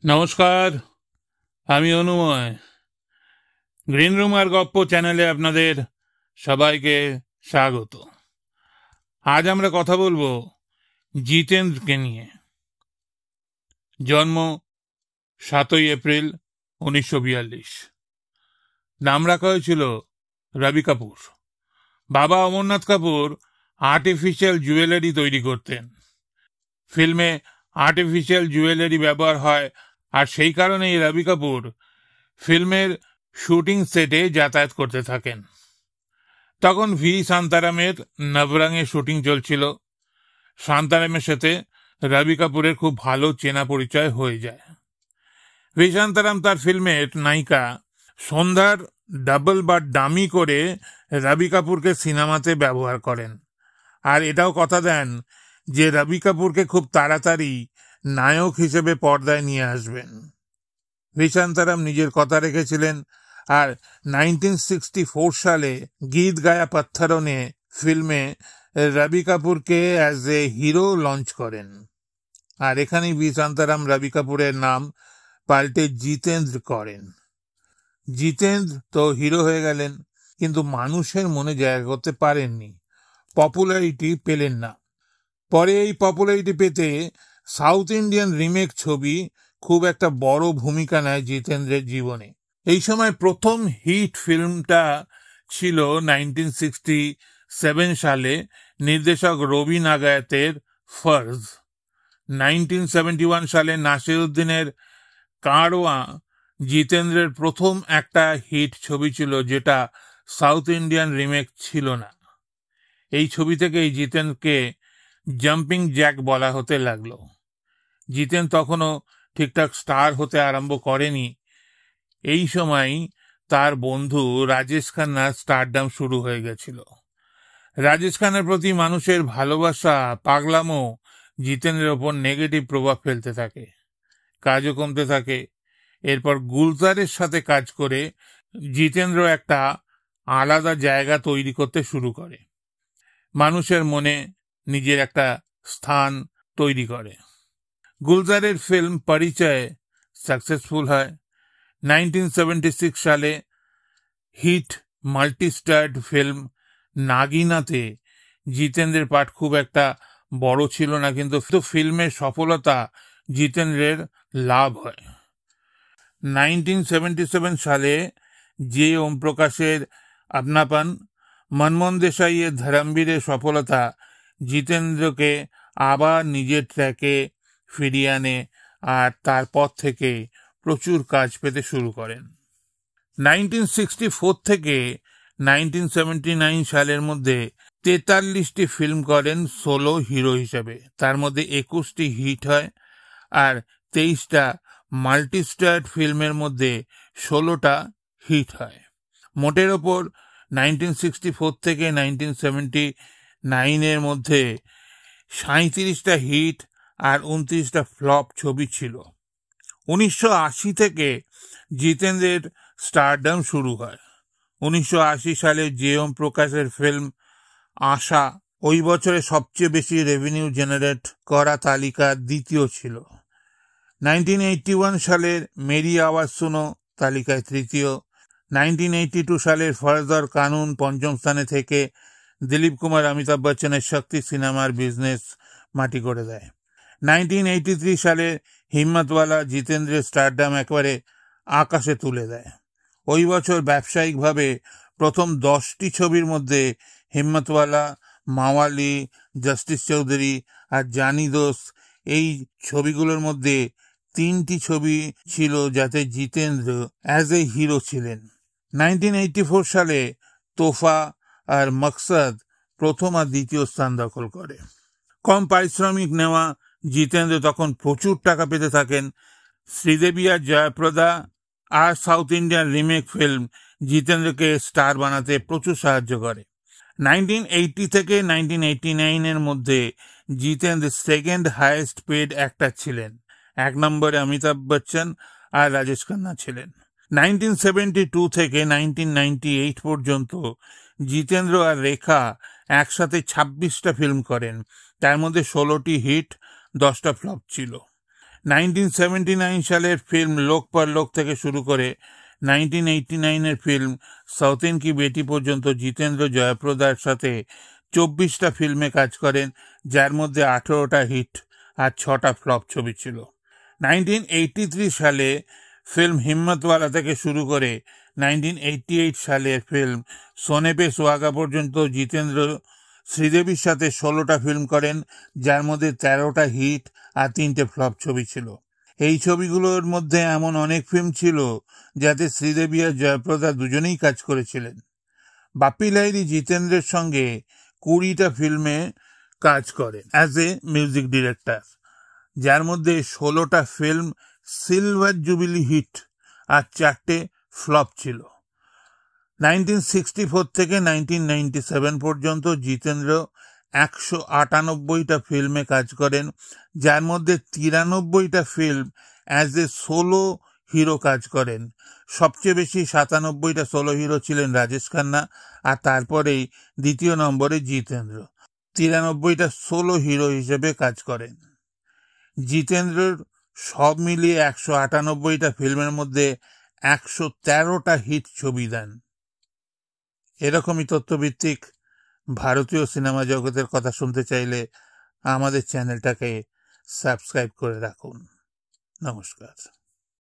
নমস্কার, আমি অনুময়। Green room আর গপ্প চ্যানেলে আপনাদের সবাইকে স্বাগত। আজ আমরা কথা বলবো জিতেন্দ্রকে নিয়ে। জন্ম 7 এপ্রিল 1942। নাম রাখা হয়েছিল রবি কাপুর। বাবা অমরনাথ কাপুর আর্টিফিশিয়াল জুয়েলারি তৈরি করতেন। ফিল্মে আর্টিফিশিয়াল জুয়েলারি ব্যবহার হয়, আর সেই কারণেই রবি কাপুর ফিল্মের শুটিং সেটে যাতায়াত করতে থাকেন। তখন ভি শান্তারামের নবরঙে শুটিং চলছিল। শান্তারামের সাথে রবি কাপুরের খুব ভালো চেনা পরিচয় হয়ে যায়। ভি শান্তারাম তার ফিল্মের নায়িকা সন্ধ্যার ডাবল বা ডামি করে রবি কাপুরকে সিনেমাতে ব্যবহার করেন, আর এটাও কথা দেন যে রবি কাপুরকে খুব তাড়াতাড়ি নায়ক হিসেবে পর্দায় নিয়ে আসবেন। ভি শান্তারাম নিজের কথা রেখেছিলেন, আর 1964 সালে গীত গায়া পত্থরনে ফিল্মে রবি কাপুরকে অ্যাজ এ হিরো লঞ্চ করেন। আর এখানেই ভি শান্তারাম রবি কাপুরের নাম পাল্টে জিতেন্দ্র করেন। জিতেন্দ্র তো হিরো হয়ে গেলেন, কিন্তু মানুষের মনে জায়গা করতে পারেননি, পপুলারিটি পেলেন না। পরে এই পপুলারিটি পেতে সাউথ ইন্ডিয়ান রিমেক ছবি খুব একটা বড় ভূমিকা নেয় জিতেন্দ্রের জীবনে। এই সময় প্রথম হিট ফিল্মটা ছিল 1967 সালে নির্দেশক রবি নাগায়াতের ফর্জ। 1971 সালে নাসিরুদ্দিনের কারওয়া জিতেন্দ্রের প্রথম একটা হিট ছবি ছিল, যেটা সাউথ ইন্ডিয়ান রিমেক ছিল না। এই ছবি থেকেই জিতেন্দ্রকে জাম্পিং জ্যাক বলা হতে লাগলো। জিতেন্দ্র তখনও ঠিকঠাক স্টার হতে আরম্ভ করেনি। এই সময় তার বন্ধু রাজেশ খান্নার স্টারডাম শুরু হয়ে গেছিল। রাজেশ খান্নার প্রতি মানুষের ভালোবাসা, পাগলামো জিতেন্দ্রের ওপর নেগেটিভ প্রভাব ফেলতে থাকে। কাজও কমতে থাকে। এরপর গুলজারের সাথে কাজ করে জিতেন্দ্র একটা আলাদা জায়গা তৈরি করতে শুরু করে, মানুষের মনে নিজের একটা স্থান তৈরি করে। গুলজারের ফিল্ম পরিচয় সাকসেসফুল হয়। 1976 সালে হিট মাল্টিস্টার্ড ফিল্ম নাগিনাতে জিতেন্দ্রের পাঠ খুব একটা বড় ছিল না, কিন্তু ফিল্মের সফলতা জিতেন্দ্রের লাভ হয়। 1977 সালে যে ওম প্রকাশের আপনাপন, মনমোহন দেশাইয়ের ধরমবীরের সফলতা জিতেন্দ্রকে আবার নিজের ট্র্যাকে ফিরিয়ে আনে, আর তারপর থেকে প্রচুর কাজ পেতে শুরু করেন। 1964 থেকে 1979 সালের মধ্যে 43টি ফিল্ম করেন সোলো হিরো হিসেবে। তার মধ্যে 21টি হিট হয়, আর 23টা মাল্টিস্টার্ড ফিল্মের মধ্যে 16টা হিট হয়। মোটের ওপর 1964 থেকে 1979 মধ্যে 37টা হিট আর 29টা ফ্লপ ছবি ছিল। 1980 থেকে জিতেন্দ্রের স্টারডাম শুরু হয়। 1980 সালে যে ওম প্রকাশের ফিল্ম আশা ওই বছরে সবচেয়ে বেশি রেভিনিউ জেনারেট করা তালিকার দ্বিতীয় ছিল। 1981 সালের মেরি আওয়াজ সুনো তালিকায় তৃতীয়। 1982 সালের ফরজ আর কানুন পঞ্চম স্থানে থেকে দিলীপ কুমার অমিতাভ বচ্চনের শক্তি সিনেমার বিজনেস মাটি করে দেয়। 1983 সালে হিম্মতওয়ালা জিতেন্দ্রের স্টারডাম একেবারে আকাশে তুলে দেয়। ওই বছর ব্যবসায়িকভাবে প্রথম 10টি ছবির মধ্যে হিম্মতওয়ালা, মাওয়ালি, জাস্টিস চৌধুরী আর জানি দোস্ত, এই ছবিগুলোর মধ্যে 3টি ছবি ছিল যাতে জিতেন্দ্র অ্যাজ এ হিরো ছিলেন। 1984 সালে তোফা আর মকসদ প্রথম আর দ্বিতীয় স্থান দখল করে। কম পারিশ্রমিক নেওয়া জিতেন্দ্র তখন প্রচুর টাকা পেতে থাকেন। শ্রীদেবী আর জয়াপ্রদা আর সাউথ ইন্ডিয়ান রিমেক ফিল্ম জিতেন্দ্রকে স্টার বানাতে প্রচুর সাহায্য করে। 1980 থেকে 1989 মধ্যে Jeetendra second highest paid actor ছিলেন। 1 নম্বরে অমিতাভ বচ্চন আর রাজেশ খান্না ছিলেন। 1972 থেকে 1998 পর্যন্ত জিতেন্দ্র আর রেখা একসাথে 26টা ফিল্ম করেন। তার মধ্যে 16টি হিট, 10টা ফ্লপ ছিল। 1979 সালের ফিল্ম লোক পরলোক থেকে শুরু করে 1989-এর ফিল্ম সৌতেন কি বেটি পর্যন্ত জিতেন্দ্র জয়প্রদার সাথে 24টা ফিল্মে কাজ করেন, যার মধ্যে 18টা হিট আর 6টা ফ্লপ ছবি ছিল। 1983 সালে ফিল্ম হিম্মতওয়ালা থেকে শুরু করে 1988 সালের ফিল্ম সোনে পে সুহাগা পর্যন্ত জিতেন্দ্র শ্রীদেবীর সাথে 16টা ফিল্ম করেন, যার মধ্যে 13টা হিট আর 3টে ফ্লপ ছবি ছিল। এই ছবিগুলোর মধ্যে এমন অনেক ফিল্ম ছিল যাতে শ্রীদেবী আর জয়প্রদা দুজনেই কাজ করেছিলেন। বাপ্পি লাহিড়ী জিতেন্দ্রের সঙ্গে 20টা ফিল্মে কাজ করেন অ্যাজ এ মিউজিক ডিরেক্টর, যার মধ্যে 16টা ফিল্ম সিলভার জুবিলি হিট আর 4টে ফ্লপ ছিল। 1964 থেকে 1997 পর্যন্ত জিতেন্দ্র 198টা ফিল্মে কাজ করেন, যার মধ্যে 93টা film as a solo hero কাজ করেন। সবচেয়ে বেশি 97টা সোলো হিরো ছিলেন রাজেশ খান্না, আর তারপরেই দ্বিতীয় নম্বরে জিতেন্দ্র 93টা সোলো হিরো হিসেবে কাজ করেন। জিতেন্দ্রর সব মিলিয়ে 198টা ফিল্মের মধ্যে 113টা হিট ছবি দেন। এরকমই তথ্যভিত্তিক ভারতীয় সিনেমা জগতের কথা শুনতে চাইলে আমাদের চ্যানেলটাকে সাবস্ক্রাইব করে রাখুন। নমস্কার।